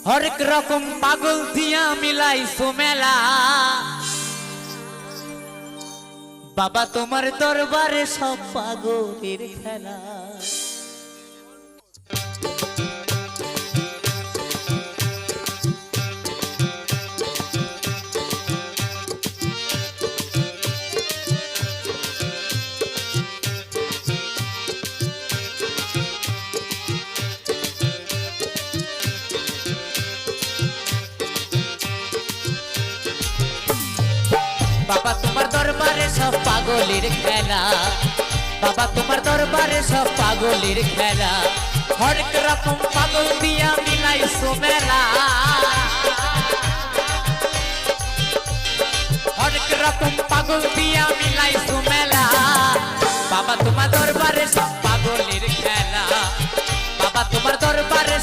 হরেক রকম পাগল দিয়া মিলাইছো মেলা। বাবা তোমার দরবারে সব পাগলের খেলা। বাবা তোমার দরবারে সব পাগলের খেলা। বাবা তোমার দরবারে সব পাগলের খেলা। হরেক রকম পাগল দিয়া মিলাইছো মেলা। হরেক রকম পাগল দিয়া মিলাইছো